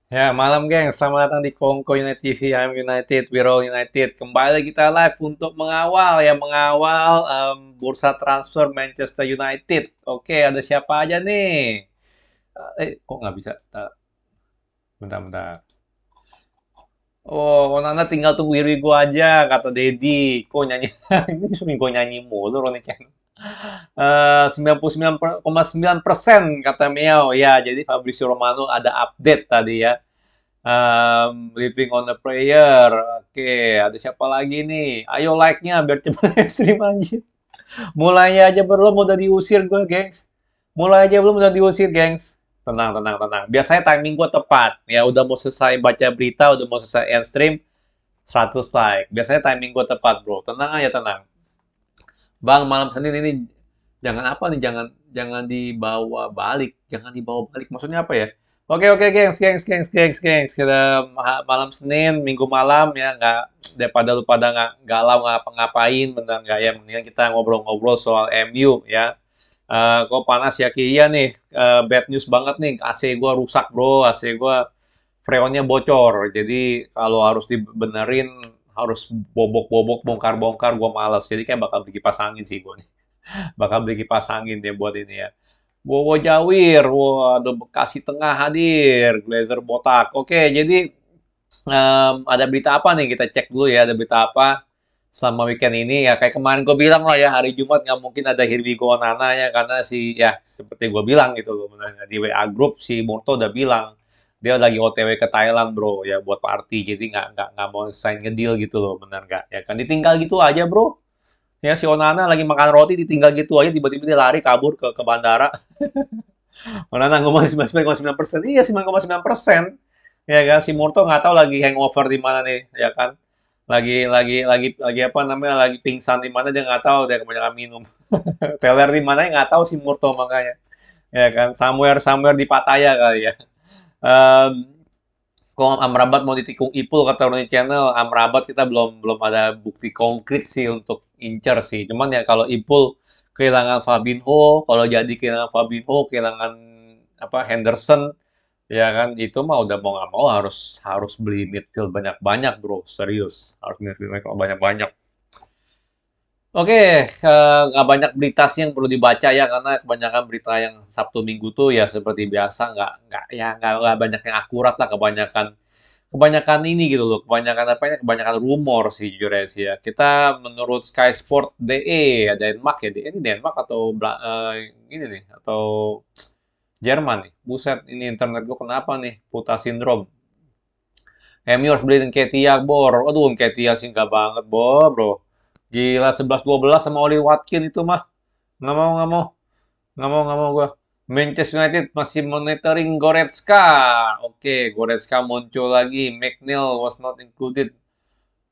Ya, malam geng. Selamat datang di Kongko United TV. I'm United, we're all United. Kembali kita live untuk mengawal bursa transfer Manchester United. Oke, ada siapa aja nih? Kok nggak bisa? Bentar, bentar. Oh, Nana tinggal tunggu Irigo aja, kata Dedi. Kok nyanyi? Ini suruh gue nyanyi mulu, Ronnie Chen. 99,9% kata Miao. Ya, jadi Fabrizio Romano ada update tadi ya. Living on a Prayer. Oke, ada siapa lagi nih? Ayo like-nya biar cepet stream anjir. Mulainya aja belum udah diusir gue, gengs. Mulai aja belum udah diusir, gengs. Tenang, tenang, tenang. Biasanya timing gue tepat. Ya, udah mau selesai baca berita, udah mau selesai end stream, 100 like. Biasanya timing gue tepat, bro. Tenang aja, tenang. Bang, malam Senin ini jangan apa nih? Jangan jangan dibawa balik. Jangan dibawa balik. Maksudnya apa ya? Oke, oke, gengs, gengs, gengs, gengs, gengs. Kita malam Senin, Minggu malam ya, nggak daripada lu pada nggak galau ngapa-ngapain, bener nggak ya? Mendingan kita ngobrol-ngobrol soal MU ya. Kok panas ya Kia nih? Bad news banget nih. AC gua rusak bro. AC gua freonnya bocor. Jadi kalau harus dibenerin harus bobok-bobok, bongkar-bongkar. Gua males. Jadi kayak bakal beli kipas angin sih gua nih. Bakal beli kipas angin deh buat ini ya. Wowo Jawir, wah ada Bekasi Tengah hadir, Glazer botak. Oke, jadi ada berita apa nih? Kita cek dulu ya, ada berita apa selama weekend ini ya. Kayak kemarin gue bilang lah ya, hari Jumat nggak mungkin ada Here We Go Nana ya, karena si ya seperti gue bilang gitu loh, bener. Di WA Group si Murto udah bilang dia lagi OTW ke Thailand bro ya buat party, jadi nggak mau sign ngedeal gitu loh, bener nggak? Ya kan ditinggal gitu aja bro. Ya si Onana lagi makan roti ditinggal gitu aja tiba-tiba dia lari kabur ke bandara. Onana gue masih 99%. Iya 9,9%. Ya kan si Murto nggak tahu lagi hangover di mana nih ya kan. Lagi apa namanya lagi pingsan di mana dia nggak tahu dia kebanyakan minum. Teler di mana nggak tahu si Murto makanya. Ya kan somewhere somewhere di Pattaya kali ya. Em, Kok Amrabat mau ditikung Ipul kata Ronnie Channel, Amrabat kita belum belum ada bukti konkret sih untuk incer sih. Cuman ya kalau Ipul kehilangan Fabinho, kalau jadi kehilangan Fabinho, kehilangan apa Henderson, ya kan itu mah udah mau nggak mau harus harus beli midfield banyak-banyak bro, serius harus midfield banyak-banyak. Oke, nggak banyak berita sih yang perlu dibaca ya karena kebanyakan berita yang Sabtu Minggu tuh ya seperti biasa nggak banyak yang akurat lah kebanyakan kebanyakan ini gitu loh, kebanyakan apa ya, kebanyakan rumor sih jujur aja sih ya. Kita menurut Sky Sport DE, ya Denmark ya, DE ini Denmark atau ini nih, atau Jerman nih. Buset, ini internet gue kenapa nih? Puta sindrom. MU harus beli Nketiah, bor. Aduh, Nketiah sih nggak banget, bro. Gila, 11-12 sama Oli Watkins itu mah. Nggak mau, nggak mau. Nggak mau gue. Manchester United masih monitoring Goretzka. Oke, Goretzka muncul lagi. McNeil was not included.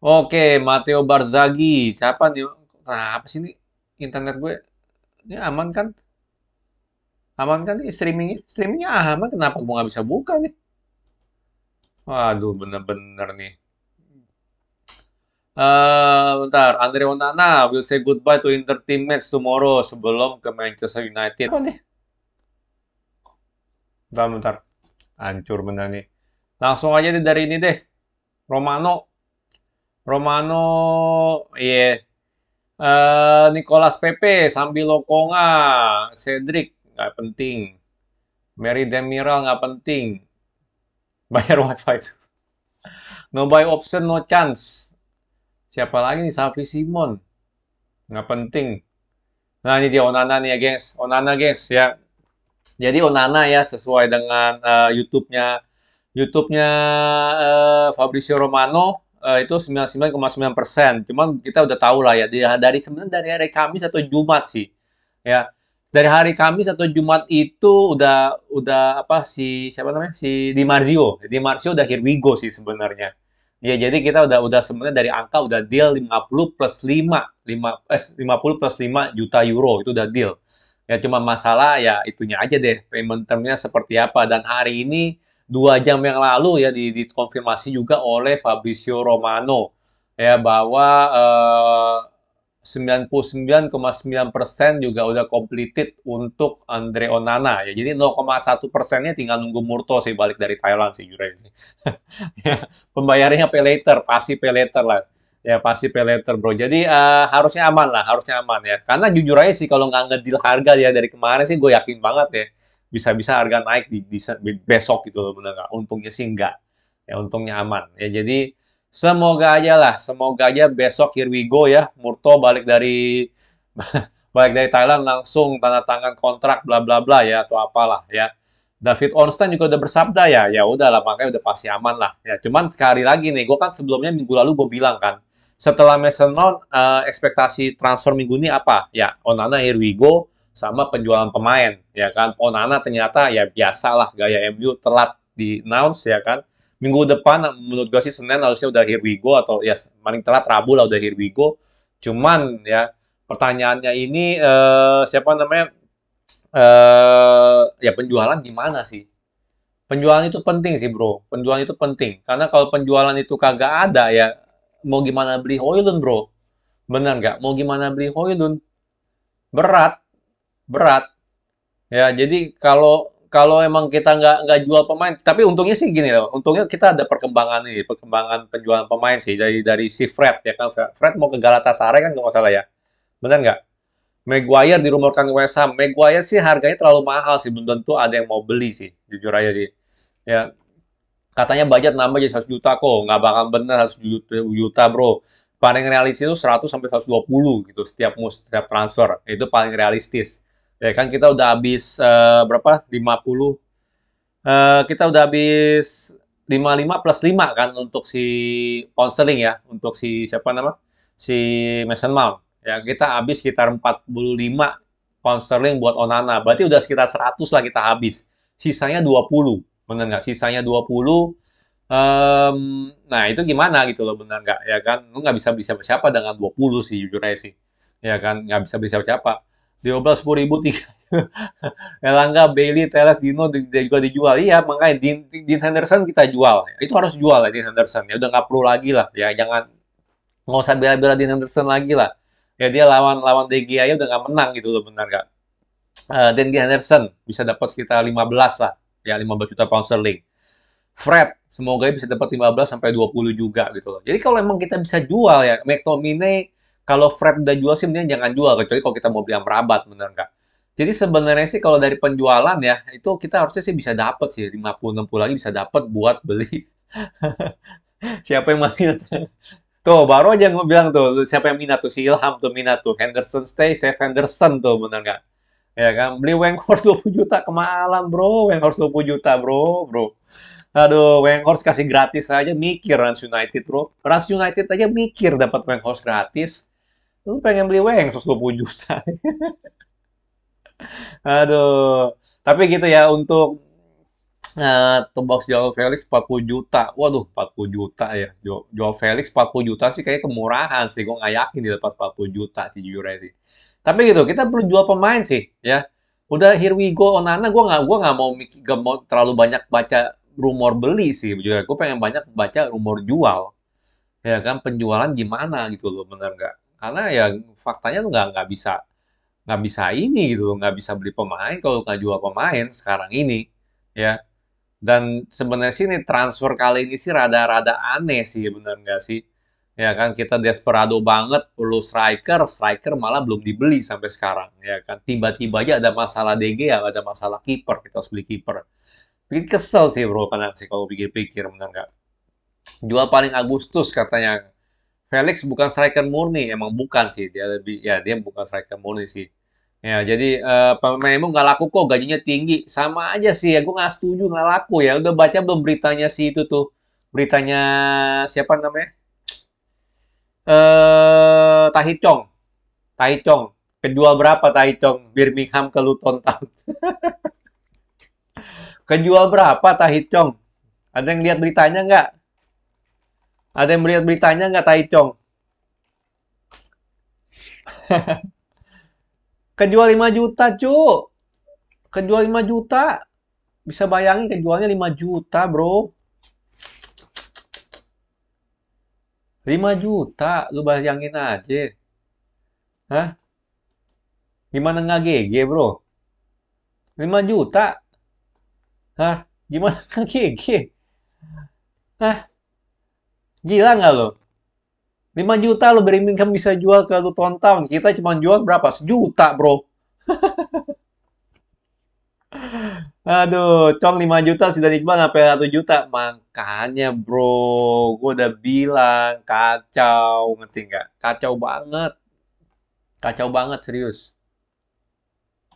Oke, Matteo Barzaghi. Siapa nih? Nah, apa sih ini? Internet gue. Ini aman kan? Aman kan nih streamingnya? Streamingnya aman. Kenapa gue nggak bisa buka nih? Waduh, bener-bener nih. Bentar. Andre Onana will say goodbye to Inter team match tomorrow sebelum ke Manchester United. Apa nih? Bentar, bentar. Hancur bener nih. Langsung aja deh dari ini deh. Romano. Romano. Iya. Nicolas Pepe, sambil Lokonga, Cedric, nggak penting. Mary Demiral nggak penting. Bayar wifi. No buy option, no chance. Siapa lagi nih? Safi Simon. Nggak penting. Nah ini dia Onana nih ya gengs. Onana gengs ya. Jadi Onana ya sesuai dengan YouTube-nya YouTube-nya Fabrizio Romano itu 99,9%. Cuman kita udah tahu lah ya dari sebenarnya dari hari Kamis atau Jumat sih. Ya. Dari hari Kamis atau Jumat itu udah apa si siapa namanya? Si Di Marzio. Di Marzio udah here we go sih sebenarnya. Ya, jadi kita udah sebenarnya dari angka udah deal 50 plus 50 plus 5 juta euro itu udah deal. Ya cuma masalah ya itunya aja deh payment termnya seperti apa dan hari ini 2 jam yang lalu ya dikonfirmasi juga oleh Fabrizio Romano ya bahwa 99,9% juga udah completed untuk Andre Onana ya. Jadi 0,1%-nya tinggal nunggu Murto sih balik dari Thailand sih Jure. Ya, pembayarannya pay later, pasti pay later lah. Ya pasti pay later bro. Jadi harusnya aman lah, harusnya aman ya. Karena jujur aja sih kalau nggak ngedeal harga ya dari kemarin sih gue yakin banget ya bisa-bisa harga naik di besok gitu loh bener nggak? Untungnya sih enggak. Ya untungnya aman. Ya jadi semoga aja lah, semoga aja besok here we go ya. Murto balik dari balik dari Thailand langsung tanda tangan kontrak bla bla bla ya atau apalah ya. David Ornstein juga udah bersabda ya, ya udahlah makanya udah pasti aman lah. Ya cuman sekali lagi nih, gue kan sebelumnya minggu lalu gue bilang kan, setelah Mason Mount ekspektasi transfer minggu ini apa? Ya Onana here we go sama penjualan pemain ya kan. Onana ternyata ya biasalah gaya MU telat di announce ya kan. Minggu depan menurut gue sih Senin harusnya udah here we go atau ya paling telat Rabu lah udah here we go. Cuman ya pertanyaannya ini siapa namanya ya penjualan gimana sih? Penjualan itu penting sih bro, penjualan itu penting. Karena kalau penjualan itu kagak ada ya, mau gimana beli Højlund bro? Bener nggak? Mau gimana beli Højlund? Berat, berat. Ya jadi kalau kalau emang kita nggak jual pemain, tapi untungnya sih gini loh, untungnya kita ada perkembangan nih, perkembangan penjualan pemain sih dari si Fred ya kan, Fred mau ke Galatasaray kan nggak masalah ya, bener nggak? Maguire dirumorkan ke West Ham. Maguire sih harganya terlalu mahal sih, belum tentu ada yang mau beli sih, jujur aja sih. Ya, katanya budget nambah jadi 100 juta kok, nggak bakal bener 100 juta bro. Paling realistis itu 100 sampai 120 gitu setiap transfer. Itu paling realistis. Ya kan kita udah habis berapa? 50. Kita udah habis 55 plus 5 kan untuk si pound sterling ya, untuk si siapa nama? Si Mason Mount. Ya, kita habis sekitar 45 pound sterling buat Onana. Berarti udah sekitar 100 lah kita habis. Sisanya 20. Bener nggak? Sisanya 20. Nah, itu gimana gitu loh, bener nggak? Ya kan, lu nggak bisa beli siapa-siapa dengan 20 sih, jujur aja sih. Ya kan, nggak bisa beli siapa-siapa. 12 10 ribu tiga. Elanga, Bailey, Teles, Dino juga dijual. Iya, makanya Dean Henderson kita jual. Itu harus jual lah Dean Henderson. Ya udah nggak perlu lagi lah. Ya jangan nggak usah bela-bela Dean Henderson lagi lah. Ya dia lawan lawan De Gea aja udah nggak menang gitu loh, benar nggak? Dean Henderson bisa dapat sekitar 15 lah. Ya 15 juta pound sterling. Fred, semoga bisa dapat 15 sampai 20 juga gitu loh. Jadi kalau emang kita bisa jual ya, McTominay kalau Fred udah jual sih mending jangan jual kecuali kalau kita mau beli Amrabat, bener nggak? Jadi sebenarnya sih kalau dari penjualan ya, itu kita harusnya sih bisa dapat sih 50-60 lagi bisa dapat buat beli. Siapa yang minat? Tuh, baru aja gue bilang tuh, siapa yang minat tuh si Ilham tuh minat tuh. Henderson stay, save Henderson tuh, bener nggak? Ya kan, beli Weghorst 20 juta kemahalan bro, Weghorst 20 juta bro. Aduh, Weghorst kasih gratis aja mikir Rans United, bro. Rans United aja mikir dapat Weghorst gratis. Lu pengen beli Weghorst 20 juta. Aduh. Tapi gitu ya untuk Tobox Joao Felix 40 juta. Waduh, 40 juta ya. Joao Felix 40 juta sih kayak kemurahan sih. Gue nggak yakin dilepas 40 juta sih jujur aja sih. Tapi gitu, kita perlu jual pemain sih ya. Udah here we go Onana, gue nggak mau gak mau terlalu banyak baca rumor beli sih. Jujur, gue pengen banyak baca rumor jual. Ya kan penjualan gimana gitu loh, bener nggak? Karena ya faktanya tuh nggak bisa ini gitu loh, nggak bisa beli pemain kalau nggak jual pemain sekarang ini ya. Dan sebenarnya sih ini transfer kali ini sih rada-rada aneh sih, bener nggak sih? Ya kan kita desperado banget perlu striker, striker malah belum dibeli sampai sekarang, ya kan? Tiba-tiba aja ada masalah DG ya, ada masalah kiper, kita harus beli kiper. Bikin kesel sih bro, karena sih kalau pikir-pikir, bener nggak? Jual paling Agustus katanya. Felix bukan striker murni, emang bukan sih, dia lebih, ya dia bukan striker murni sih. Ya, jadi pemainmu nggak laku kok, gajinya tinggi. Sama aja sih ya, gue nggak setuju nggak laku ya. Udah baca belum beritanya si itu tuh? Beritanya siapa namanya? Tahi Chong. Tahi Chong. Kejual berapa Tahi Chong? Birmingham ke Luton Town. Kejual berapa Tahi Chong? Ada yang lihat beritanya nggak? Ada yang melihat beritanya nggak Tahi Chong? Kejual 5 juta, cu. Kejual 5 juta. Bisa bayangin kejualnya 5 juta, bro. 5 juta, lu bayangin aja. Hah? Gimana nggak GG, bro? 5 juta? Hah? Gimana nggak GG? Hah? Gila nggak lo? 5 juta lo Birmingham bisa jual ke Luton Town. Kita cuma jual berapa? Sejuta, bro. Aduh, Cong 5 juta sudah Iqbal sampai 1 juta. Makanya, bro, gue udah bilang kacau, ngerti nggak? Kacau banget. Kacau banget, serius.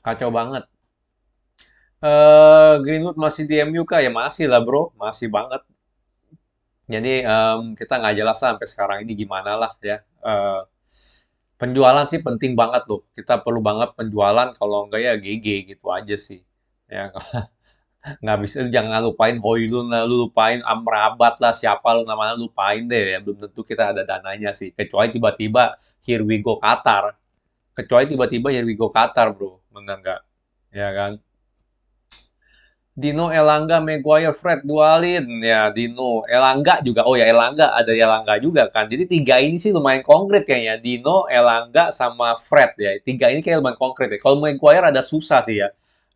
Kacau banget. Greenwood masih di MU kah? Ya masih lah, bro. Masih banget. Jadi, kita nggak jelas lah sampai sekarang ini gimana lah ya. Eh, Penjualan sih penting banget loh. Kita perlu banget penjualan, kalau enggak ya GG gitu aja sih. Ya, nggak bisa, jangan lupain Hoylund lah, lu lupain Amrabat lah, siapa lu namanya lupain deh ya, belum tentu kita ada dananya sih, kecuali tiba-tiba here we go Qatar, kecuali tiba-tiba here we go Qatar, bro, bener nggak? Ya kan? Dino, Elangga, Maguire, Fred, dualin ya. Dino, Elangga juga, oh ya Elangga, ada Elangga juga kan, jadi tiga ini sih lumayan konkret kayaknya. Dino, Elangga, sama Fred ya, tiga ini kayak lumayan konkret ya. Kalau Maguire ada susah sih ya,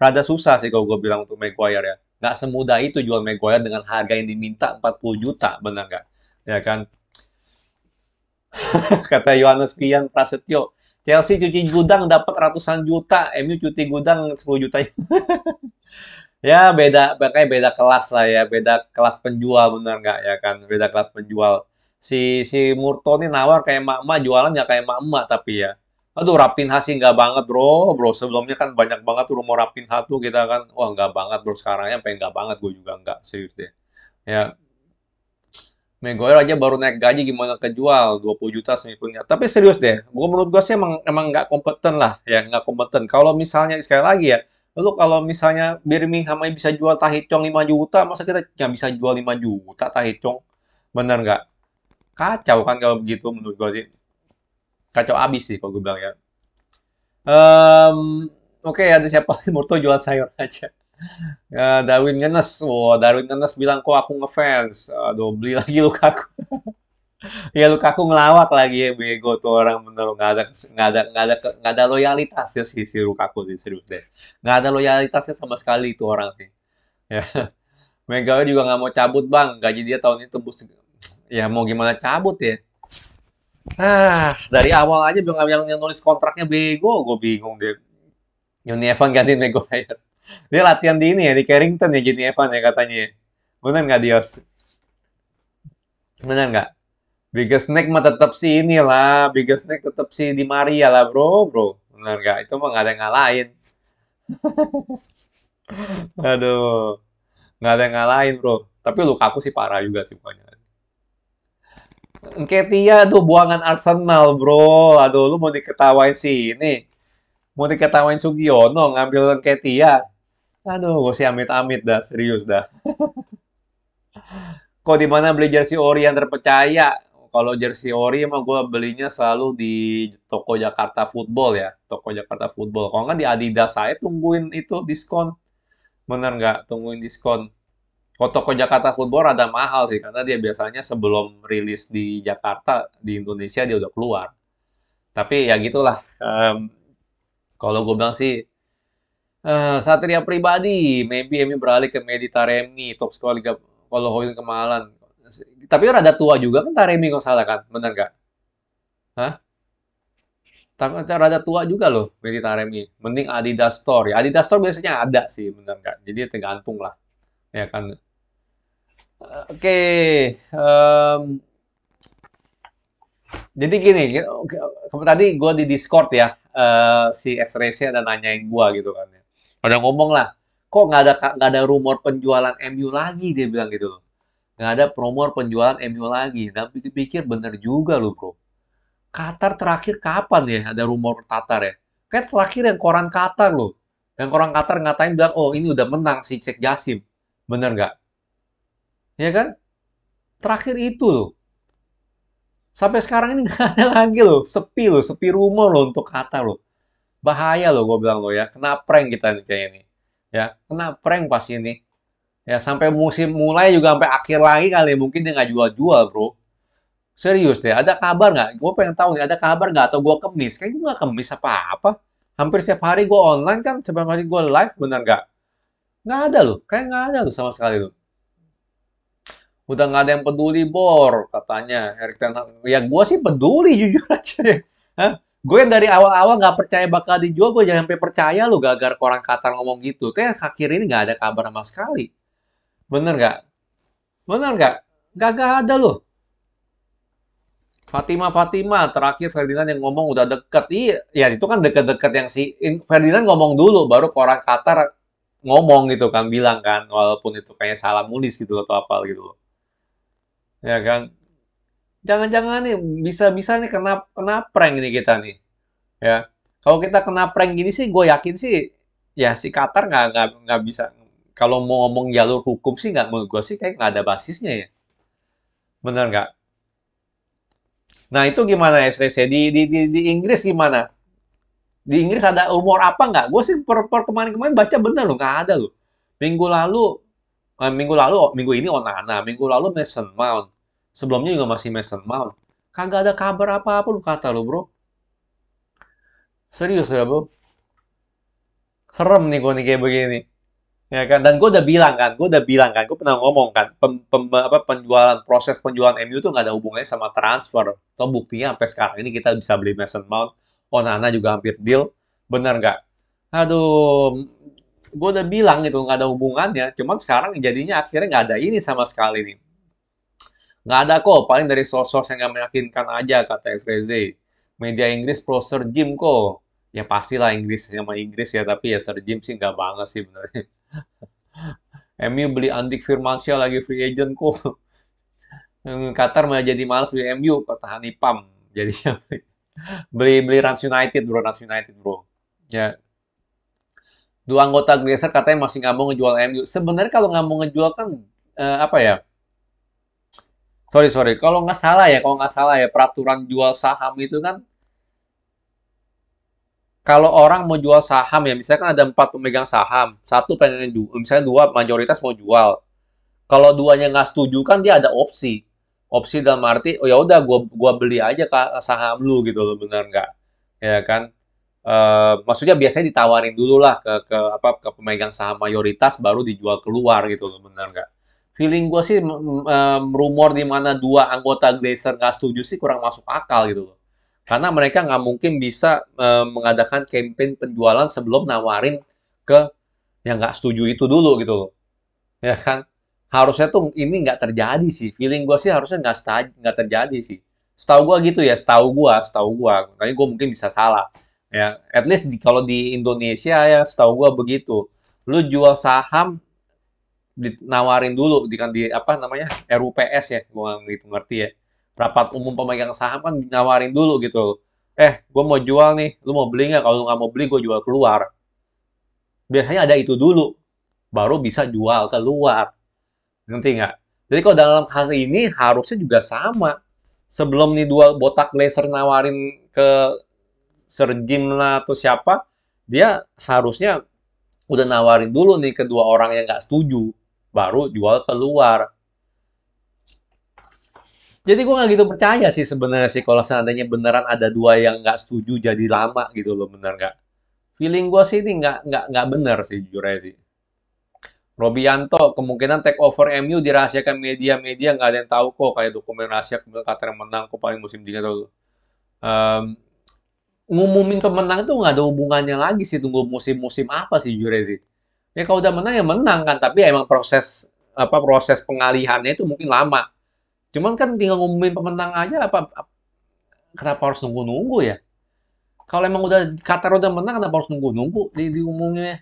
rada susah sih kalau gue bilang untuk Maguire ya. Nggak semudah itu jual Maguire dengan harga yang diminta 40 juta, benar nggak? Ya kan? Kata Yohanes Pian Prasetyo, Chelsea cuci gudang dapat ratusan juta, MU cuci gudang 10 juta. Ya beda, makanya beda kelas lah ya, beda kelas penjual, benar nggak ya kan? Beda kelas penjual. Si Murto ini nawar kayak emak-emak, jualan nggak kayak emak-emak tapi ya. Aduh, Rapinha sih nggak banget, bro. Bro, sebelumnya kan banyak banget tuh rumor Rapinha tuh, kita kan, wah nggak banget, bro. Sekarangnya pengen nggak banget, gue juga nggak, serius deh. Ya, Maguire aja baru naik gaji gimana kejual 20 juta seminggunya. Tapi serius deh, gua menurut gua sih emang nggak kompeten lah ya, nggak kompeten. Kalau misalnya sekali lagi ya, lalu kalau misalnya Birmingham aja bisa jual Tahithong 5 juta, masa kita nggak bisa jual 5 juta Tahithong? Bener nggak? Kacau kan kalau begitu menurut gua sih. Kacau abis sih kalau gue bilang ya. Em, Oke, ada siapa? Murto jual sayur aja. Ya, Darwin Ngenes, wah Darwin Ngenes bilang kok aku ngefans. Aduh, beli lagi Lukaku. Ya Lukaku ngelawak lagi ya, bego tuh orang, bener nggak ada loyalitasnya sih si Lukaku sih, serius deh, nggak ada loyalitasnya sama sekali itu orang sih ya. Megawa juga nggak mau cabut, bang, gaji dia tahun ini tembus, ya mau gimana cabut ya. Dari awal aja bilang yang nulis kontraknya bego, gue bingung deh. Johnny Evan gantiin Maguire, dia latihan di ini ya, di Carrington ya, Johnny Evan ya katanya ya. Bener nggak, Dios? Bener nggak? Biggest Snack mah tetap sih inilah, Biggest Snack tetap sih di Maria lah, bro, bro. Benar nggak? Itu mah nggak ada yang ngalahin. Aduh, nggak ada yang ngalahin, bro. Tapi Lukaku sih parah juga sih pokoknya. Nketiah tuh buangan Arsenal, bro. Aduh, lu mau diketawain sih ini. Mau diketawain Sugiono ngambil Nketiah. Aduh, gue sih amit-amit dah, serius dah. Kok di mana beli jersey ori yang terpercaya? Kalau jersey ori emang gue belinya selalu di toko Jakarta Football ya, toko Jakarta Football. Kalau nggak di Adidas saya tungguin itu diskon, bener nggak? Tungguin diskon. Kalau toko Jakarta Football ada mahal sih, karena dia biasanya sebelum rilis di Jakarta, di Indonesia dia udah keluar. Tapi ya gitulah. Kalau gue bilang sih, Satria pribadi, maybe Emi beralih ke Medi Taremi, top skor Liga, kalau Hoylund kemahalan. Tapi rada tua juga kan Taremi kalau salah kan, bener nggak? Hah? Tapi rada tua juga loh Medi Taremi. Mending Adidas Store. Ya, Adidas Store biasanya ada sih, bener nggak? Jadi tergantung lah, ya kan. Oke, jadi gini, tadi gue di Discord ya, si X-Race ada nanyain gue gitu kan ya. Ada ngomong lah, kok nggak ada rumor penjualan MU lagi, dia bilang gitu loh. Nggak ada rumor penjualan MU lagi. Dan pikir-pikir bener juga loh, bro. Qatar terakhir kapan ya ada rumor Qatar ya? Kayak terakhir yang koran Qatar loh. Yang koran Qatar ngatain bilang, oh ini udah menang si Sheikh Jassim. Bener nggak? Ya kan? Terakhir itu loh. Sampai sekarang ini nggak ada lagi loh. Sepi rumor loh untuk Qatar loh. Bahaya loh gue bilang loh ya. Kena prank kita nih kayaknya nih. Ya, kena prank pas ini. Ya, sampai musim mulai juga sampai akhir lagi kali. Mungkin dia nggak jual-jual, bro. Serius deh, ada kabar nggak? Gue pengen tahu nih, ada kabar nggak? Atau gue kemis? Kayak gue nggak kemis apa-apa. Hampir setiap hari gue online kan, setiap hari gue live, bener nggak? Nggak ada loh, kayak nggak ada loh sama sekali loh. Udah nggak ada yang peduli, Bor, katanya Erik Ten Hag. Ya gue sih peduli, jujur aja deh. Hah? Gue yang dari awal-awal nggak percaya bakal dijual, gue jangan sampai percaya loh gara-gara orang Qatar ngomong gitu. Kayak akhir ini nggak ada kabar sama sekali. Bener nggak? Bener nggak? Nggak ada loh. Fatima terakhir Ferdinand yang ngomong udah deket. Iya, ya itu kan deket-deket yang si Ferdinand ngomong dulu, baru ke orang Qatar ngomong gitu kan, bilang kan, walaupun itu kayak salah nulis gitu atau apa gitu loh. Ya kan? Jangan-jangan nih bisa-bisa nih kena kena prank nih kita nih, ya. Kalau kita kena prank gini sih, gue yakin sih, ya si Qatar nggak bisa. Kalau mau ngomong jalur hukum sih nggak, menurut gue sih kayak nggak ada basisnya ya, bener nggak? Nah itu gimana ya, STC di Inggris gimana? Di Inggris ada umur apa nggak? Gue sih kemarin-kemarin baca bener loh, nggak ada loh. Minggu lalu, minggu ini Onana, minggu lalu Mason Mount. Sebelumnya juga masih Mason Mount. Kagak ada kabar apa-apa lu kata lo bro. Serius ya bro. Serem nih gue nih kayak begini. Ya kan? Dan gue pernah ngomong kan, penjualan proses penjualan MU tuh nggak ada hubungannya sama transfer. So buktinya sampai sekarang ini kita bisa beli Mason Mount, Onana juga hampir deal, bener nggak? Aduh, gue udah bilang gitu nggak ada hubungannya. Cuman sekarang jadinya akhirnya nggak ada ini sama sekali nih. Nggak ada kok, paling dari source-source yang nggak meyakinkan aja kata XYZ. Media Inggris pro Sir Jim kok. Ya pastilah Inggris sama Inggris ya, tapi ya Sir Jim sih nggak banget sih benernya. MU beli Andik Firmansyah lagi free agent kok. Qatar malah jadi malas beli MU, kata Hanipam. Jadi beli beli Rans United bro. Ya, dua anggota Glazer katanya masih nggak mau ngejual MU. Sebenarnya kalau nggak mau ngejual kan apa ya? Sorry, kalau nggak salah ya peraturan jual saham itu kan kalau orang mau jual saham ya, misalkan ada 4 pemegang saham, satu pengen jual, misalnya dua mayoritas mau jual. Kalau duanya nggak setuju kan dia ada opsi. Opsi dalam arti, oh ya udah gua beli aja saham lu gitu loh, benar nggak? Ya kan? Maksudnya biasanya ditawarin dulu lah ke pemegang saham mayoritas baru dijual keluar gitu loh, benar nggak? Feeling gue sih rumor di mana dua anggota Glazer nggak setuju sih kurang masuk akal gitu loh. Karena mereka nggak mungkin bisa mengadakan campaign penjualan sebelum nawarin ke yang nggak setuju itu dulu gitu loh. Ya kan? Harusnya tuh ini nggak terjadi sih. Feeling gue sih harusnya nggak terjadi sih. Setahu gue gitu ya, setahu gue. Tapi gue mungkin bisa salah. Ya, at least kalau di Indonesia ya, setahu gue begitu. Lu jual saham dinawarin dulu di apa namanya RUPS ya, gue nggak gitu ngerti ya. Rapat umum pemegang saham kan nawarin dulu gitu. Gue mau jual nih, lu mau beli nggak? Kalau lu nggak mau beli, gue jual keluar. Biasanya ada itu dulu, baru bisa jual keluar. Ngerti nggak? Jadi kalau dalam kasus ini harusnya juga sama. Sebelum nih dua botak laser nawarin ke Serjim lah atau siapa, dia harusnya udah nawarin dulu nih kedua orang yang nggak setuju, baru jual keluar. Jadi gue nggak gitu percaya sih sebenarnya sih kalau seandainya beneran ada dua yang nggak setuju jadi lama gitu loh, bener nggak? Feeling gue sih ini nggak bener sih jujur aja sih. Robianto, kemungkinan take over MU dirahasiakan media-media nggak ada yang tahu kok kayak dokumen rahasia kemudian Qatar yang menang kok paling musim dingin atau ngumumin pemenang itu nggak ada hubungannya lagi sih tunggu musim-musim apa sih jujur aja sih. Ya kalau udah menang ya menang kan, tapi emang proses pengalihannya itu mungkin lama. Cuman kan tinggal ngumumin pemenang aja kenapa harus nunggu-nunggu ya? Kalau emang udah Qatar udah menang kenapa harus nunggu-nunggu diumuminnya?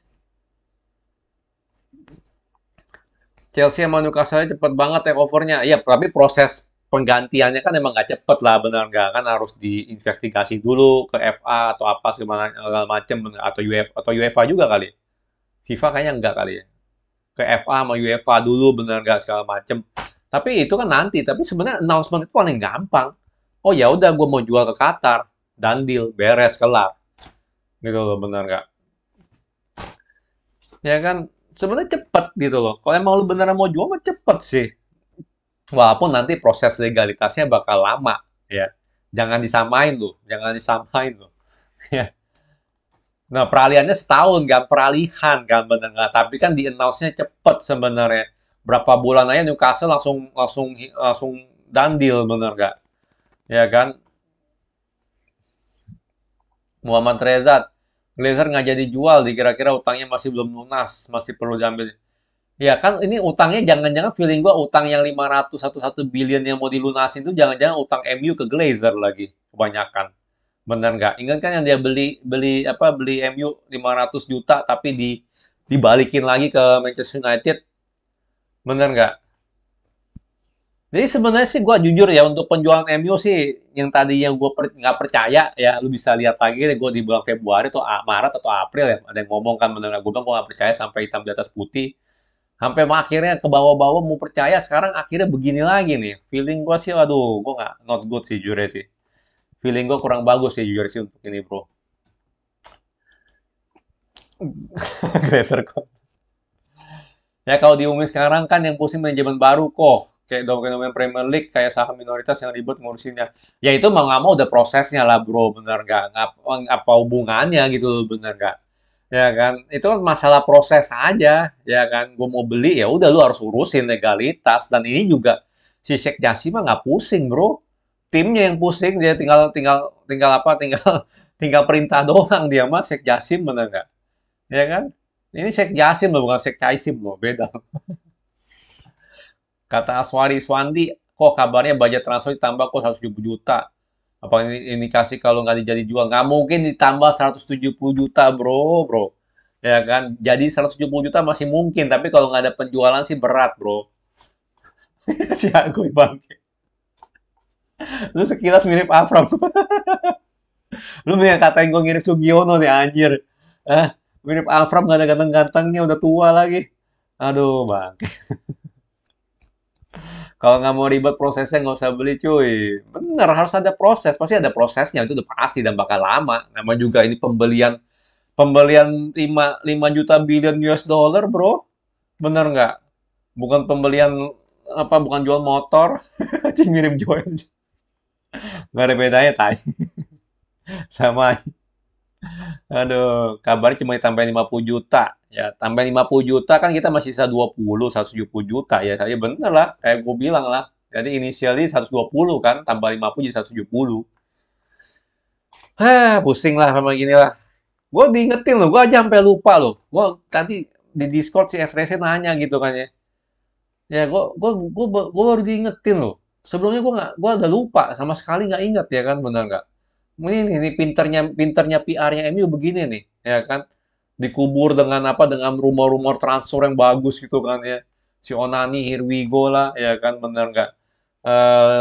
Chelsea sama Newcastle cepet banget take overnya. Iya, tapi proses penggantiannya kan emang nggak cepet lah, benar nggak? Kan harus diinvestigasi dulu ke FA atau apa segala macem atau UEFA atau UEFA juga kali. FIFA kayaknya enggak kali ya. Ke FA sama UEFA dulu benar nggak segala macem. Tapi itu kan nanti. Tapi sebenarnya announcement itu paling gampang. Oh ya udah, gue mau jual ke Qatar dan deal beres kelar. Gitu loh, benar nggak? Ya kan sebenarnya cepet gitu loh. Kalau emang lu beneran mau jual mah cepet sih. Walaupun nanti proses legalitasnya bakal lama, ya. Jangan disamain tuh, jangan disamain tuh. Ya. Nah, peralihannya setahun kan, peralihan kan bener nggak? Tapi kan di announce-nya cepet sebenarnya. Berapa bulan aja Newcastle langsung langsung langsung dandil bener nggak? Ya kan? Muhammad Reza, Glazer nggak jadi jual, dikira-kira utangnya masih belum lunas, masih perlu diambil. Ya kan, ini utangnya jangan-jangan feeling gua utang yang 500 billion yang mau dilunasin itu jangan-jangan utang MU ke Glazer lagi, kebanyakan. Bener nggak? Ingat kan yang dia beli beli apa beli MU 500 juta tapi dibalikin lagi ke Manchester United, bener nggak? Jadi sebenarnya sih gue jujur ya untuk penjualan MU sih yang tadinya gue nggak percaya ya lu bisa lihat lagi gue di bulan Februari atau Maret atau April ya ada yang ngomong kan bener nggak gue bilang gue nggak percaya sampai hitam di atas putih sampai akhirnya ke bawah-bawah mau percaya sekarang akhirnya begini lagi nih feeling gue sih aduh gue nggak not good sih jujur sih feeling gue kurang bagus sih jujur sih untuk ini bro. Glazer kok. Ya kalau diumumin sekarang kan yang pusing manajemen baru kok. Kayak dokumen Premier League, kayak saham minoritas yang ribet ngurusinnya. Ya itu mau nggak mau udah prosesnya lah bro, bener nggak? Apa hubungannya gitu loh, bener nggak? Ya kan? Itu kan masalah proses aja, ya kan? Gue mau beli ya udah lu harus urusin legalitas. Dan ini juga si Sheikh Jassim mah nggak pusing bro. Timnya yang pusing, dia tinggal tinggal tinggal apa? Tinggal tinggal perintah doang dia mah Sheikh Jassim bener nggak? Ya kan? Ini Sheikh Jassim loh, bukan Sheikh Kaisim loh, beda. Kata Aswari Swandi, kok kabarnya budget transfer ditambah kok 170 juta. Apa ini indikasi kalau nggak jadi jual? Nggak mungkin ditambah 170 juta, bro. Ya kan? Jadi 170 juta masih mungkin, tapi kalau nggak ada penjualan sih berat, bro. Si Agoy bang. Lu sekilas mirip Afram. Lu yang katain gue ngirim Sugiono nih, anjir. Mirip Afram nggak ada ganteng-gantengnya, udah tua lagi. Aduh, bang. Kalau nggak mau ribet prosesnya nggak usah beli cuy. Bener, harus ada proses. Pasti ada prosesnya. Itu udah pasti dan bakal lama. Nama juga ini pembelian pembelian 5 juta billion US dollar bro. Bener nggak? Bukan pembelian apa bukan jual motor. Cing mirip jual. Nggak ada bedanya tay. Sama aja. Aduh, kabarnya cuma ditambahin 50 juta. Ya, tambahin 50 juta kan kita masih sisa 20, 170 juta ya. Ya bener lah, kayak gue bilang lah. Jadi initially 120 kan, tambah 50 jadi 170. Pusing lah sama gini lah. Gue diingetin loh, gue aja sampai lupa loh. Gue tadi di Discord si SRC nanya gitu kan ya. Ya, gue baru diingetin loh. Sebelumnya gue udah lupa sama sekali nggak inget ya kan, bener nggak? Ini pinternya pinternya PR-nya MU begini nih, ya kan? Dikubur dengan apa? Dengan rumor-rumor transfer yang bagus gitu kan ya. Si Onani, here we go lah, ya kan? Bener nggak?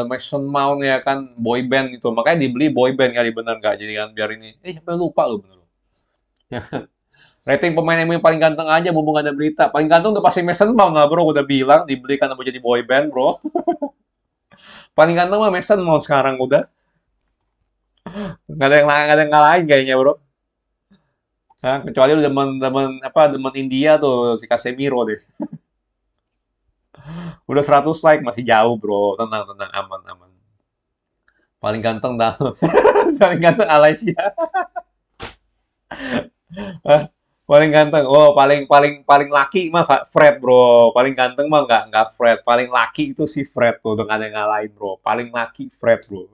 Mason Mount ya kan, boy band gitu. Makanya dibeli boy band kali bener nggak? Jadi kan biar ini. Sampai lupa loh bener. Rating pemain MU yang paling ganteng aja, mumpung ada berita. Paling ganteng udah pasti Mason Mount lah bro, udah bilang dibeli karena mau jadi boy band bro. Paling ganteng mah Mason Mount sekarang udah. Nggak ada yang ngalahin kayaknya bro. Nah, kecuali lu demen apa demen India tuh si Casemiro deh. Udah 100 like masih jauh, Bro. Tenang, tenang, aman, aman. Paling ganteng dah. Paling ganteng Malaysia. Hah? Paling ganteng. Oh, paling paling paling laki mah Fred, Bro. Paling ganteng mah nggak Fred. Paling laki itu si Fred tuh dengan yang ngalahin, Bro. Paling laki Fred, Bro.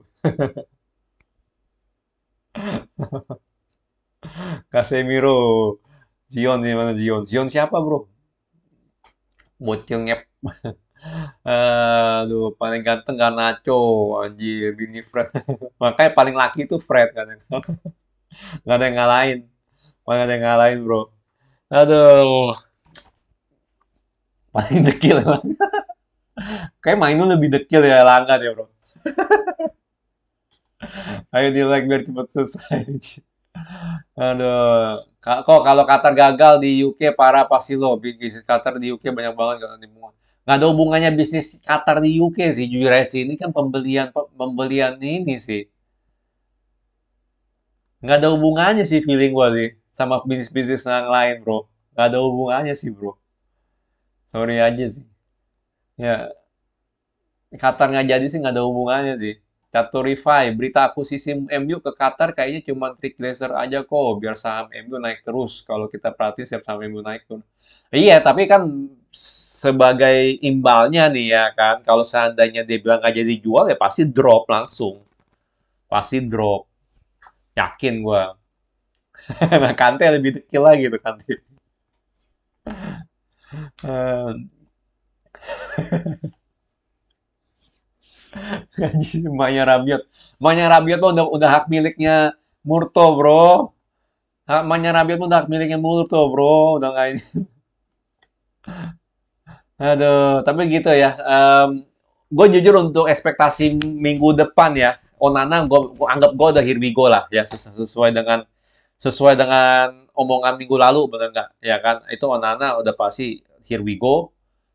Casemiro. Zion di mana Zion? Zion siapa, Bro? Bocil ngep. Aduh, paling ganteng Garnacho, anjir, Bini Fred. Makanya paling laki itu Fred kan. Nggak ada yang ngalahin. Nggak ada yang ngalahin, bro. Aduh, paling dekil emang. Kayak main lu lebih dekil ya, langgan ya, bro. Ayo di like biar cepet selesai. Aduh, kok kalau Qatar gagal di UK parah pasti lo. Bisnis Qatar di UK banyak banget kalau di nggak ada hubungannya bisnis Qatar di UK sih, jujur aja sih. Ini kan pembelian pembelian ini sih. Nggak ada hubungannya sih feeling gue sih sama bisnis-bisnis yang lain, bro. Nggak ada hubungannya sih, bro. Sorry aja sih. Ya, Qatar nggak jadi sih nggak ada hubungannya sih. Caturify, berita akuisisi MU ke Qatar kayaknya cuma trik laser aja kok, biar saham MU naik terus. Kalau kita perhatiin setiap saham MU naik tuh. Iya, tapi kan sebagai imbalnya nih ya kan, kalau seandainya dia bilang nggak jadi jual ya pasti drop langsung. Pasti drop. Yakin gua. Nah, Kante lebih dekil lagi tuh Kante. Eh, Emaknya Rabiot. Emaknya Rabiot tuh udah hak miliknya Murto, bro. Emaknya Rabiot tuh udah hak miliknya Murto, bro. Udah nggak ini. Aduh, tapi gitu ya. Gue jujur untuk ekspektasi minggu depan ya, Onana gue anggap gue udah here we go lah ya sesuai dengan omongan minggu lalu bener nggak ya kan itu Onana udah pasti here we go.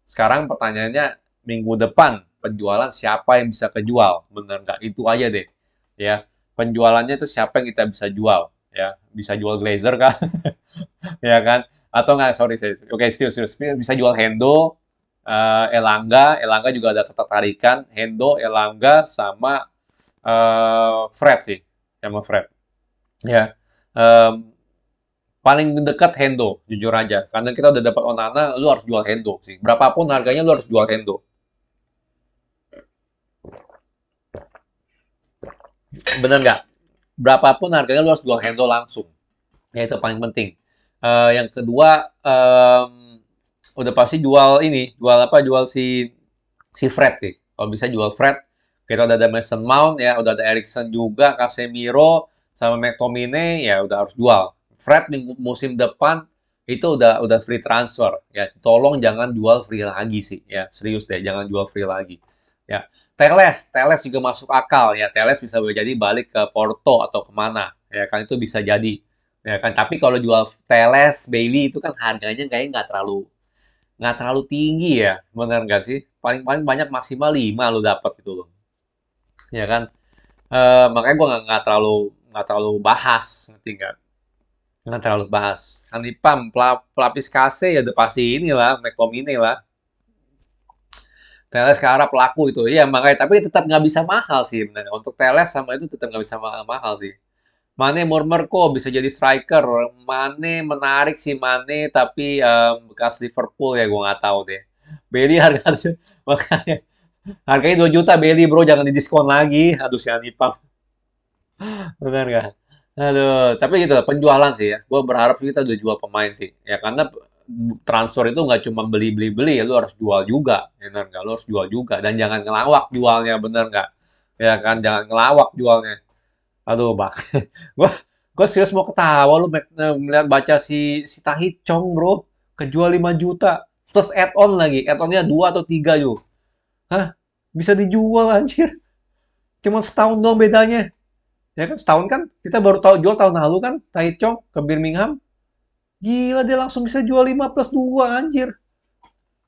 Sekarang pertanyaannya minggu depan penjualan siapa yang bisa kejual bener nggak itu aja deh ya penjualannya itu siapa yang kita bisa jual ya bisa jual Glazer kah ya kan atau nggak sorry oke serius bisa jual Hendo Elangga juga ada ketertarikan Hendo Elangga sama Fred sih sama Fred ya Em, paling dekat Hendo jujur aja karena kita udah dapat Onana lu harus jual Hendo sih berapapun harganya lu harus jual Hendo bener nggak berapapun harganya lu harus jual Hendo langsung ya itu paling penting. Yang kedua udah pasti jual ini jual apa jual si Fred sih kalau bisa jual Fred kita udah ada Mason Mount ya udah ada Erikson juga Casemiro sama McTominay ya udah harus jual Fred di musim depan itu udah free transfer ya tolong jangan jual free lagi sih ya serius deh jangan jual free lagi ya Teles juga masuk akal ya Teles bisa jadi balik ke Porto atau kemana ya kan itu bisa jadi ya kan tapi kalau jual Teles Bailey itu kan harganya kayaknya nggak terlalu tinggi ya benar nggak sih paling paling banyak maksimal 5 lo dapat itu loh ya kan makanya gue nggak terlalu bahas ngerti nggak terlalu bahas Hanipam pelapis KC ya udah pasti inilah McTominay lah Teles ke arah pelaku itu iya makanya tapi tetap nggak bisa mahal sih benar untuk Teles sama itu tetap nggak bisa mahal sih Mane murmur kok bisa jadi striker. Mane menarik sih Mane, tapi bekas Liverpool ya gue nggak tahu deh. Bailey harganya makanya harganya 2 juta Bailey bro, jangan didiskon lagi. Aduh si Anipam, benar nggak? Aduh, tapi gitu penjualan sih ya. Gue berharap kita udah jual pemain sih. Ya karena transfer itu nggak cuma beli ya, lu harus jual juga, benar nggak? Lu harus jual juga dan jangan ngelawak jualnya, benar nggak? Ya kan, jangan ngelawak jualnya. Aduh, bang. Gua gua serius mau ketawa lu melihat baca si Tahi Chong, Bro. Kejual 5 juta. Plus add-on lagi. Add-onnya 2 atau 3 yuk. Hah? Bisa dijual anjir. Cuma setahun dong bedanya. Ya kan setahun kan kita baru tahu jual tahun lalu kan Tahi Chong ke Birmingham. Gila dia langsung bisa jual 5 plus 2 anjir.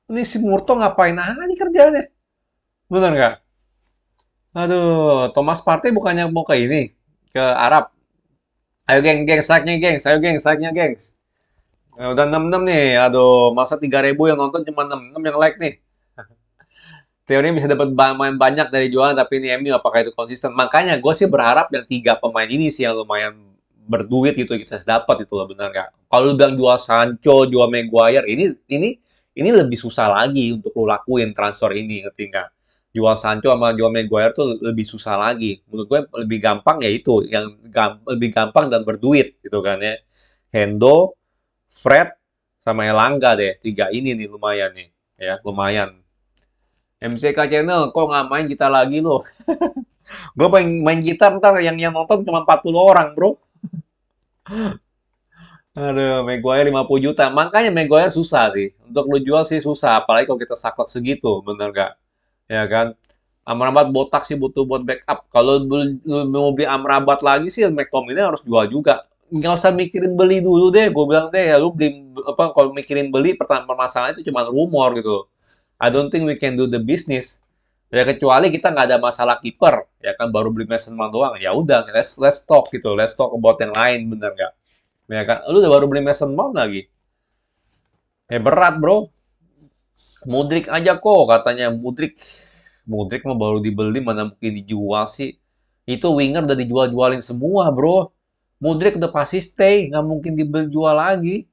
Ini si Murto ngapain aja kerjaannya? Bener nggak? Aduh, Thomas Partey bukannya mau ke ini, ke Arab. Ayo gengs, like-nya gengs, ayo gengs, like-nya gengs. Udah 66 nih, aduh, masa 3.000 yang nonton cuma 66 yang like nih. Teorinya bisa dapat main banyak dari jualan, tapi ini MU apakah itu konsisten? Makanya gue sih berharap yang 3 pemain ini sih yang lumayan berduit gitu kita dapat itu loh benar nggak? Kalau lu bilang jual Sancho, jual Maguire, ini lebih susah lagi untuk lu lakuin transfer ini, ngerti nggak? Jual Sancho sama jual Maguire tuh lebih susah lagi. Menurut gue lebih gampang ya itu, yang lebih gampang dan berduit gitu kan ya. Hendo, Fred, sama Elanga deh. 3 ini nih lumayan nih. Ya, lumayan. MCK Channel, kok nggak main gitar lagi lo? Gue pengen main gitar ntar yang nonton cuma 40 orang, bro. Aduh, Maguire 50 juta. Makanya Maguire susah sih. Untuk lu jual sih susah. Apalagi kalau kita saklek segitu, bener nggak? Ya kan? Amrabat botak sih butuh buat backup. Kalau lu mau beli Amrabat lagi sih, McTominay harus jual juga. Nggak usah mikirin beli dulu deh. Gue bilang deh, ya lu beli apa? Kalau mikirin beli, permasalahan itu cuma rumor gitu. I don't think we can do the business. Ya kecuali kita nggak ada masalah kiper, ya kan baru beli Mason Mount doang. Ya udah, let's talk gitu, let's talk about yang lain, bener nggak? Ya kan, lu udah baru beli Mason Mount lagi. Berat bro. Mudrik aja kok katanya Mudrik. Modric mah baru dibeli mana mungkin dijual sih. Itu winger udah dijual-jualin semua, bro. Modric udah pasti stay, nggak mungkin dibeli jual lagi.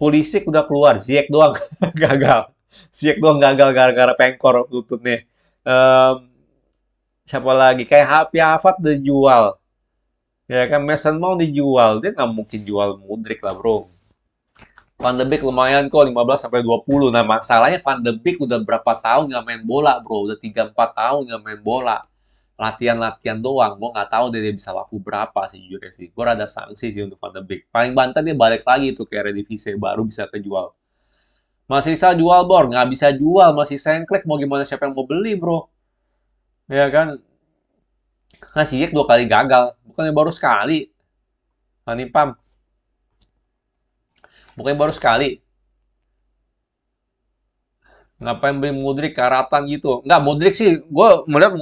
Pulisic udah keluar, Ziyech doang gagal. Ziyech doang gagal gara-gara pengkor lututnya. Em, Siapa lagi? Kayak Happy Havertz udah dijual. Ya kan Mason Mount dijual, dia nggak mungkin jual Modric lah, bro. Van de Beek lumayan kok 15 sampai 20. Nah, masalahnya Van de Beek udah berapa tahun nggak main bola, bro. Udah 3-4 tahun nggak main bola. Latihan-latihan doang. Gue nggak tahu dia bisa laku berapa sih jujur sih. Gue rada sanksi sih untuk Van de Beek. Paling banter dia balik lagi tuh ke Eredivisie baru bisa kejual. Masih bisa jual bor, nggak bisa jual, masih sengklek. Mau gimana siapa yang mau beli, bro? Ya kan? Ngasih 2 kali gagal. Bukannya baru sekali. Hani Pam. Bukannya baru sekali. Ngapain beli Mudrik karatan gitu? Nggak, Mudrik sih, gue melihat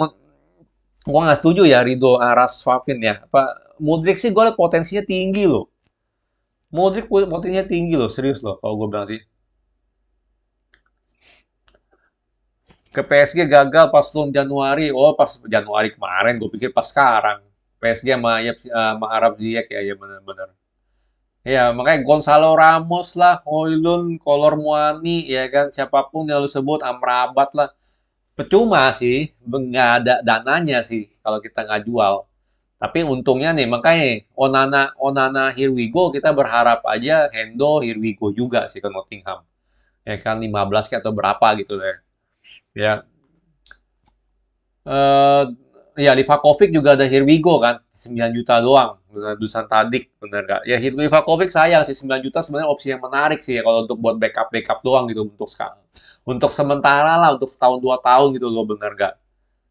gue nggak setuju ya Rido Aras Fafin ya. Apa Mudrik sih gue liat potensinya tinggi loh. Mudrik potensinya tinggi loh, serius loh kalau gue bilang sih. Ke PSG gagal pas tahun Januari. Oh, pas Januari kemarin, gue pikir pas sekarang. PSG sama, ya, sama Arab Ziyech ya, ya benar-benar. Ya, makanya Gonzalo Ramos lah, Højlund, Kolor Muani, ya kan, siapapun yang lu sebut, Amrabat lah. Percuma sih, nggak ada dananya sih kalau kita nggak jual. Tapi untungnya nih, makanya Onana, Onana, here we go, kita berharap aja Hendo, here we go juga sih ke Nottingham. Ya kan, 15 kayak atau berapa gitu deh. Ya, eh ya Livakovic juga ada here we go kan, 9 juta doang. Dengan Dusan Tadic, bener nggak? Ya Livakovic sayang sih, 9 juta sebenarnya opsi yang menarik sih ya, kalau untuk buat backup-backup doang gitu untuk sekarang. Untuk sementara lah, untuk setahun 2 tahun gitu loh, bener nggak?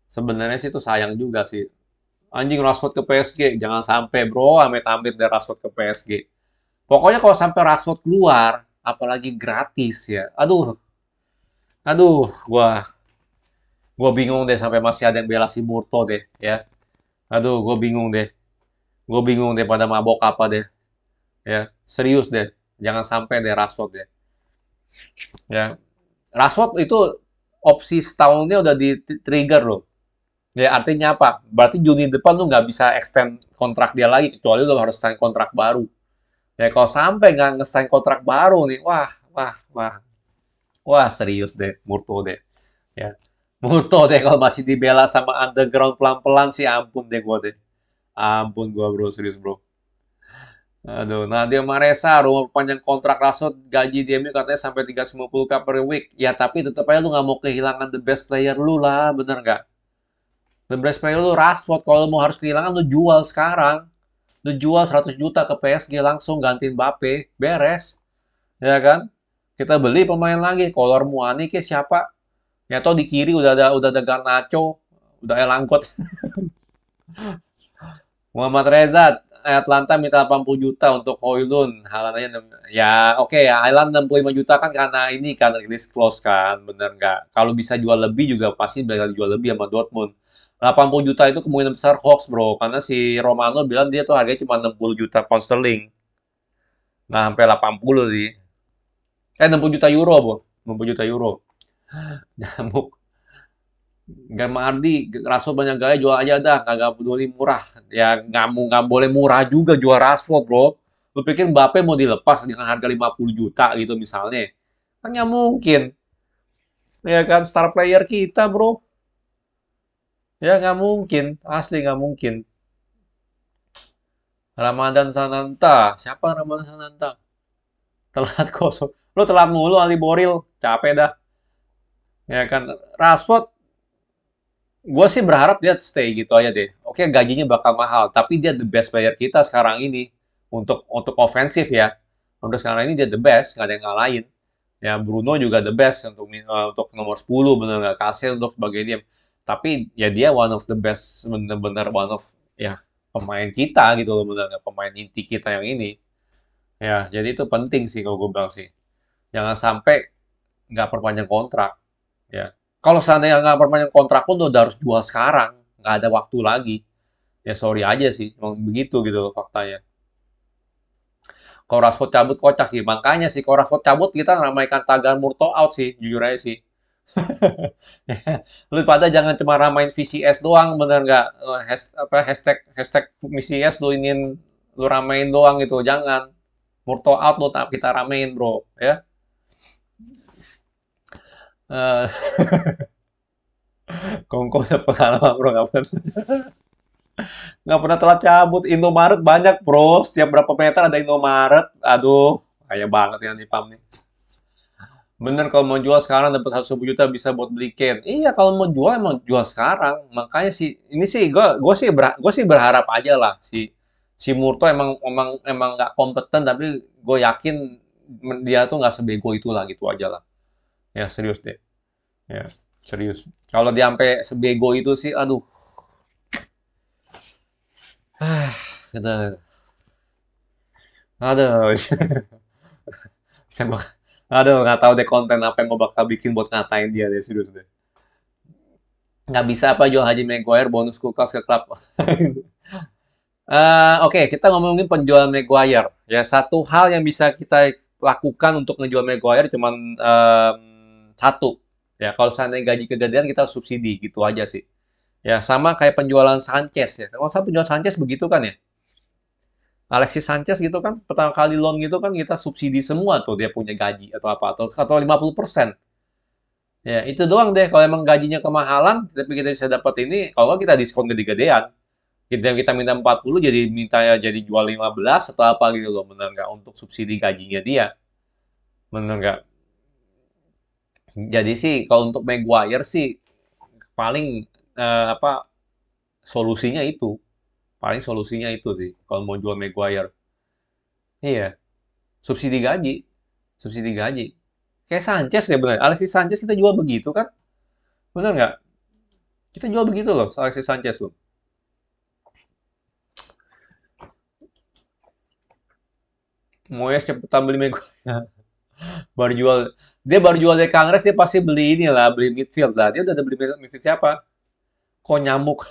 Sebenarnya sih itu sayang juga sih. Anjing Rashford ke PSG, jangan sampai bro, amit-amit dari Rashford ke PSG. Pokoknya kalau sampai Rashford keluar, apalagi gratis ya. Aduh, gua bingung deh sampai masih ada yang bela si Murto deh, ya. Aduh, gua bingung deh. Gue bingung deh pada mabok apa deh, ya. Serius deh, jangan sampai deh Rashford deh, ya. Rashford itu opsi setahunnya udah di trigger loh. Ya artinya apa? Berarti Juni depan tuh nggak bisa extend kontrak dia lagi kecuali lo harus sign kontrak baru. Ya kalau sampai nggak nge-sign kontrak baru nih, wah, wah, wah, wah serius deh, Murto deh. Ya, Murto deh kalau masih dibela sama underground pelan-pelan sih, ampun deh gue deh. Ampun gue bro, serius bro. Aduh, Nadia Maresa, rumah panjang kontrak Rashford, gaji dia katanya sampai 350K per week. Ya tapi tetap aja lu nggak mau kehilangan the best player lu lah, bener nggak? The best player lu Rashford, kalau lu mau harus kehilangan lu jual sekarang. Lu jual 100 juta ke PSG langsung gantiin Mbappe, beres. Ya kan? Kita beli pemain lagi, Kolor Muani ke siapa? Ya tau di kiri udah ada Garnacho, udah Elangkot. Muhammad Reza, Atlanta minta 80 juta untuk Højlund. Halannya ya oke ya, Highland 65 juta kan karena ini kan release clause kan, bener nggak? Kalau bisa jual lebih juga pasti bakal jual lebih sama Dortmund. 80 juta itu kemungkinan besar hoax bro, karena si Romano bilang dia tuh harganya cuma 60 juta pound sterling. Nah, sampai 80 sih. 60 juta euro, bro. 60 juta euro. Nyamuk. Ardi, Rashford banyak gaya, jual aja dah. Kagak peduli murah. Ya, nggak boleh murah juga jual Rashford, bro. Lu pikir Mbappe mau dilepas dengan harga 50 juta gitu misalnya? Kan nggak mungkin. Ya kan, star player kita, bro. Ya nggak mungkin. Asli nggak mungkin. Ramadan Sananta. Siapa Ramadan Sananta? Telat kosong. Lu telat mulu, Ali Boril. Capek dah. Ya kan, Rashford gue sih berharap dia stay gitu aja deh. Oke, gajinya bakal mahal, tapi dia the best player kita sekarang ini untuk ofensif ya. Untuk sekarang ini dia the best, nggak ada yang ngalahin. Ya Bruno juga the best untuk nomor 10 bener nggak kasih untuk sebagai dia. Tapi ya dia one of the best, bener-bener one of ya pemain kita gitu loh, bener nggak, pemain inti kita yang ini. Ya, jadi itu penting sih kalau gue bilang sih. Jangan sampai nggak perpanjang kontrak. Ya, kalau seandainya nggak perpanjang kontrak pun udah harus jual sekarang, nggak ada waktu lagi. Ya sorry aja sih, emang begitu gitu loh faktanya. Kalau Rashford cabut kocak sih, makanya sih kalau Rashford cabut kita ramaikan tagar Murto out sih, jujur aja sih. Lu pada jangan cuma ramain VCS doang, bener nggak? Hashtag hashtag VCS lu ingin lu ramein doang gitu, jangan. Murto out lu tak kita ramein bro, ya. Eh, Kongko udah pengalaman bro, nggak pernah telat cabut. Indomaret banyak bro, setiap berapa meter ada Indomaret. Aduh, kaya banget ya nih Pam nih. Bener kalau mau jual sekarang dapat 110 juta bisa buat beli Ken. Iya kalau mau jual emang jual sekarang. Makanya sih ini sih gue sih berharap aja lah si si Murto emang emang emang nggak kompeten tapi gue yakin dia tuh nggak sebego itulah gitu aja lah. Ya serius deh. Ya serius. Kalau dia sampai sebego itu sih, aduh, gitu. Aduh, saya aduh nggak tahu deh konten apa yang gue bakal bikin buat ngatain dia deh serius deh. Nggak bisa apa jual Haji Maguire bonus kulkas ke klub. Oke, kita ngomongin penjualan Maguire. Ya, satu hal yang bisa kita lakukan untuk ngejual Maguire cuman satu. Ya, kalau seandainya gaji kegedean kita subsidi gitu aja sih. Ya, sama kayak penjualan Sanchez ya. Kalau saya penjual Sanchez begitu kan ya. Alexis Sanchez gitu kan, pertama kali loan gitu kan kita subsidi semua tuh dia punya gaji atau apa atau 50%. Ya, itu doang deh. Kalau emang gajinya kemahalan, tapi kita bisa dapat ini, kalau nggak kita diskon gede-gedean. Kita minta 40 jadi minta ya jadi jual 15 atau apa gitu loh, bener nggak? Untuk subsidi gajinya dia, bener nggak? Jadi sih kalau untuk Maguire sih paling apa solusinya itu, paling solusinya itu sih kalau mau jual Maguire. Iya, subsidi gaji, subsidi gaji. Kayak Sanchez ya bener. Alexis Sanchez kita jual begitu kan? Bener nggak? Kita jual begitu loh, Alexis Sanchez loh. Moyes cepetan beli Maguire. Baru jual baru jual dari Kangres dia pasti beli ini lah beli midfield lah dia udah beli midfield siapa kok nyamuk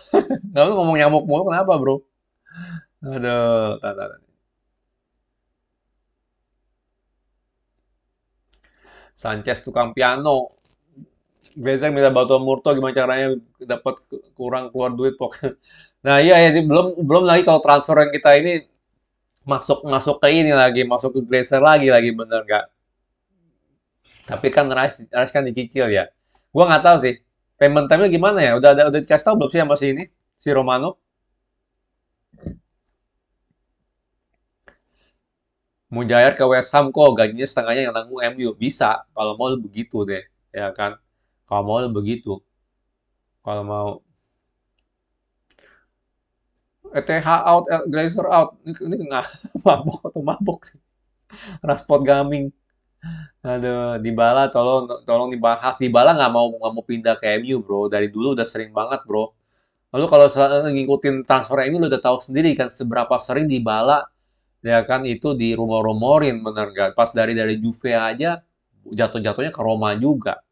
nggak lu ngomong nyamuk mulu kenapa bro aduh Sanchez tukang piano Bezer minta bantuan Murto gimana caranya dapat kurang keluar duit pokoknya nah iya ya belum belum lagi kalau transfer yang kita ini masuk masuk ke ini lagi masuk ke Glazer lagi bener nggak tapi kan Rice kan dicicil ya gua nggak tahu sih payment time-nya gimana ya udah dikasih tahu belum sih sama si ini si Romano Mujair ke West Ham kok gajinya setengahnya yang nanggung MU bisa kalau mau begitu deh ya kan kalau mau begitu kalau mau ETH out Glazer out ini nggak mabok atau mabok Rashford gaming aduh Dybala tolong tolong dibahas Dybala nggak mau pindah ke MU bro dari dulu udah sering banget bro lalu kalau ngikutin transfer MU lu udah tahu sendiri kan seberapa sering Dybala ya kan itu di rumor-rumorin bener nggak pas dari Juve aja jatuh-jatuhnya ke Roma juga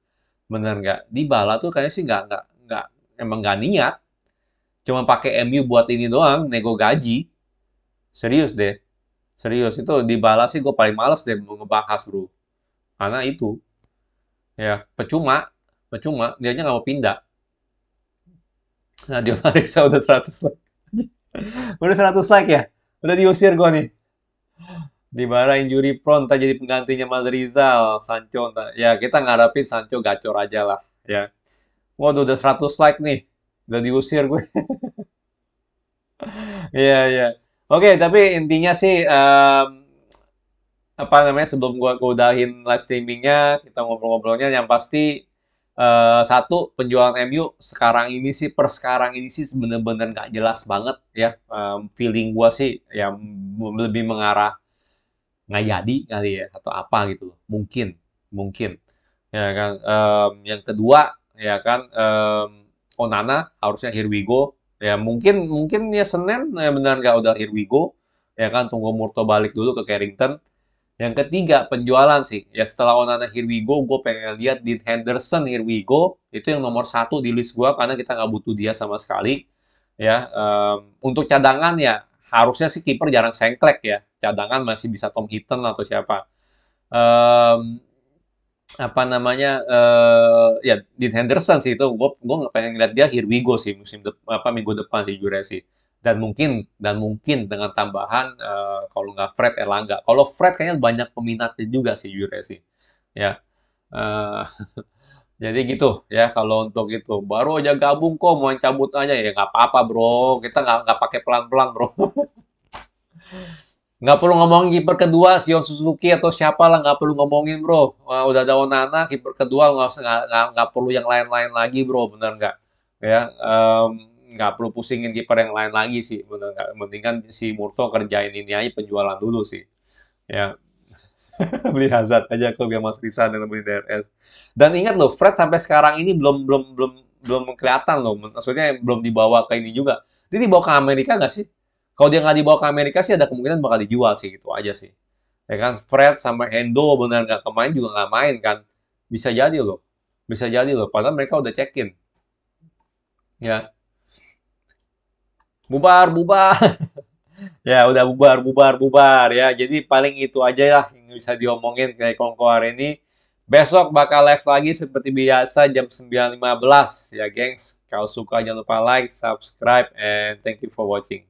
bener nggak Dybala tuh kayaknya sih nggak emang nggak niat cuma pakai MU buat ini doang nego gaji serius deh serius itu Dybala sih gue paling males deh mau ngebahas bro karena itu ya percuma percuma dianya nggak mau pindah nah dia Marisa udah 100 like udah 100 like ya udah diusir gue nih Dybala injury prone tak jadi penggantinya Mas Rizal Sancho ya kita ngarepin Sancho gacor aja lah ya waduh udah 100 like nih udah diusir gue iya iya oke tapi intinya sih apa namanya sebelum gua udahin live streamingnya kita ngobrol-ngobrolnya yang pasti satu penjualan MU sekarang ini sih per sekarang ini sih bener-bener nggak jelas banget ya. Feeling gua sih ya lebih mengarah nggak jadi kali ya atau apa gitu loh mungkin mungkin ya kan yang kedua ya kan Onana harusnya here we go ya mungkin mungkin ya Senin ya benar nggak udah here we go ya kan tunggu Murto balik dulu ke Carrington yang ketiga penjualan sih ya setelah Onana here we go gue pengen lihat Dean Henderson here we go itu yang nomor satu di list gue karena kita nggak butuh dia sama sekali ya untuk cadangan ya harusnya sih kiper jarang sengklek ya cadangan masih bisa Tom Hinton atau siapa Em, apa namanya, ya Dean Henderson sih itu, gue nggak pengen ngeliat dia here we go sih minggu depan sih jujur sih. Dan mungkin dengan tambahan kalau nggak Fred Erlangga. Kalau Fred kayaknya banyak peminatnya juga sih jujur sih. Ya. eh, jadi gitu ya kalau untuk itu. Baru aja gabung kok mau cabut aja ya nggak apa-apa bro. Kita nggak pakai pelan-pelan bro. Nggak perlu ngomongin kiper kedua, Sion Suzuki atau siapa lah, nggak perlu ngomongin bro. Wah, udah ada Onana, kiper kedua nggak perlu yang lain-lain lagi bro, bener nggak? Ya, nggak perlu pusingin kiper yang lain lagi sih, bener nggak? Mendingan si Murto kerjain ini aja penjualan dulu sih. Ya, beli Hazard aja ke biar Mas Risa dan beli DRS. Dan ingat loh, Fred sampai sekarang ini belum kelihatan loh. Maksudnya belum dibawa ke ini juga. Dia dibawa ke Amerika nggak sih? Kalau dia nggak dibawa ke Amerika sih ada kemungkinan bakal dijual sih gitu aja sih. Ya kan, Fred sama Endo benar nggak kemain juga nggak main kan? Bisa jadi loh. Bisa jadi loh. Padahal mereka udah check-in. Ya, bubar, bubar. Ya udah bubar, bubar, bubar ya. Jadi paling itu aja lah yang bisa diomongin kayak Kongko hari ini. Besok bakal live lagi seperti biasa jam 9.15 ya, gengs. Kalau suka jangan lupa like, subscribe, and thank you for watching.